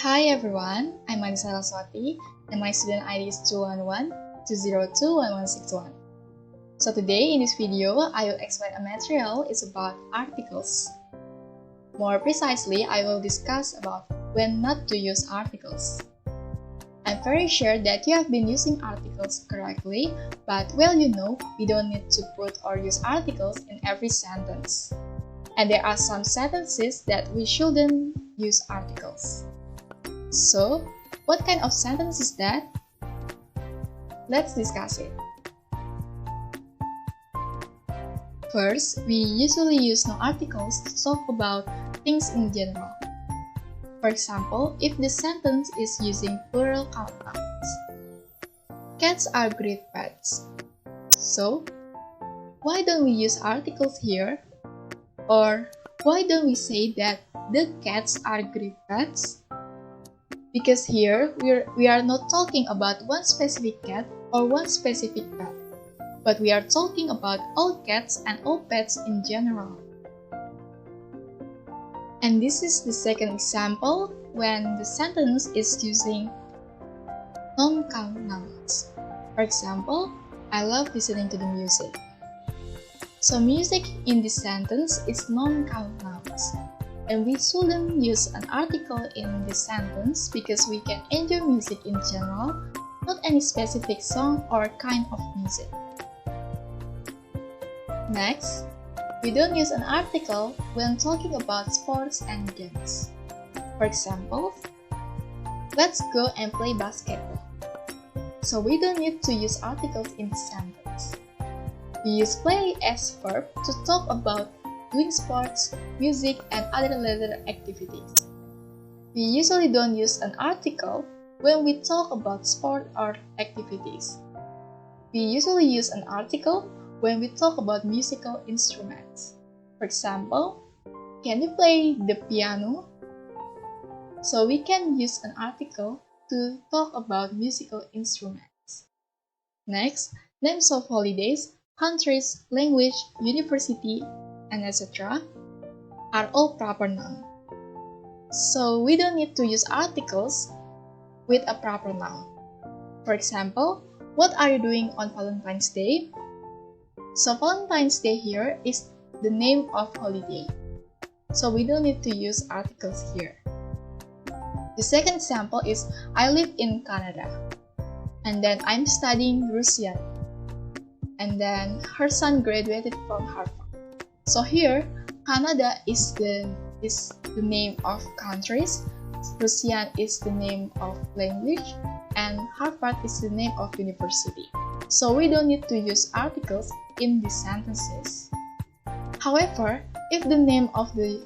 Hi everyone, I'm Sarasvati and my student ID is 211-202-1161. So today in this video, I will explain a material is about articles. More precisely, I will discuss about when not to use articles. I'm very sure that you have been using articles correctly, but we don't need to put or use articles in every sentence. And there are some sentences that we shouldn't use articles. So, what kind of sentence is that? Let's discuss it. First, we usually use no articles to talk about things in general. For example, if the sentence is using plural count nouns. Cats are great pets. So, why don't we use articles here? Or, why don't we say that the cats are great pets? Because here, we are not talking about one specific cat or one specific pet, but we are talking about all cats and all pets in general. And this is the second example when the sentence is using non-count nouns. For example, I love listening to the music. So music in this sentence is non-count nouns. And we shouldn't use an article in this sentence because we can enjoy music in general, not any specific song or kind of music. Next, we don't use an article when talking about sports and games. For example, let's go and play basketball. So we don't need to use articles in the sentence. We use play as verb to talk about doing sports, music, and other related activities. We usually don't use an article when we talk about sport or activities. We usually use an article when we talk about musical instruments. For example, can you play the piano? So we can use an article to talk about musical instruments. Next, names of holidays, countries, language, university, and etc. are all proper noun. So we don't need to use articles with a proper noun. For example, what are you doing on Valentine's Day? So Valentine's Day here is the name of holiday. So we don't need to use articles here. The second example is I live in Canada. And then I'm studying Russian. And then her son graduated from Harvard. So here, Canada is the name of countries, Russian is the name of language, and Harvard is the name of university. So we don't need to use articles in these sentences. However, if the name of the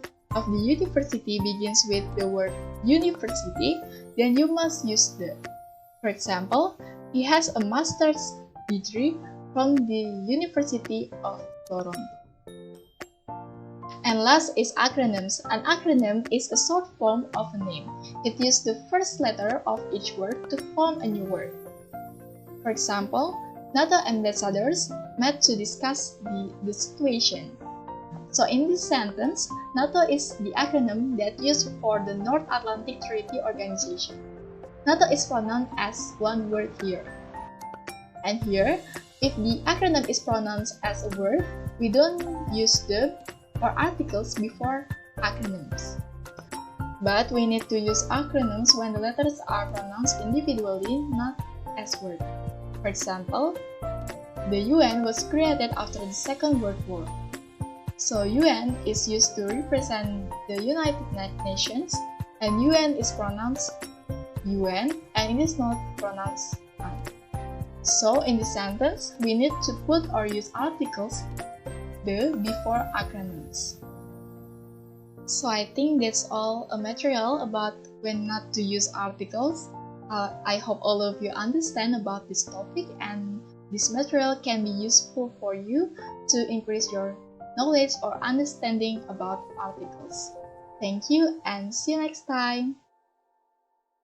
university begins with the word university, then you must use the. For example, he has a master's degree from the University of Toronto. And last is acronyms. An acronym is a short form of a name. It uses the first letter of each word to form a new word. For example, NATO ambassadors met to discuss the situation. So in this sentence, NATO is the acronym that used for the North Atlantic Treaty Organization. NATO is pronounced as one word here. And here, if the acronym is pronounced as a word, we don't use the or articles before acronyms. But we need to use acronyms when the letters are pronounced individually, not as words. For example, the UN was created after the Second World War. So UN is used to represent the United Nations, and UN is pronounced UN and it is not pronounced UN. So in this sentence, we need to put or use articles before acronyms. So I think that's all a material about when not to use articles. I hope all of you understand about this topic and this material can be useful for you to increase your knowledge or understanding about articles. Thank you and see you next time.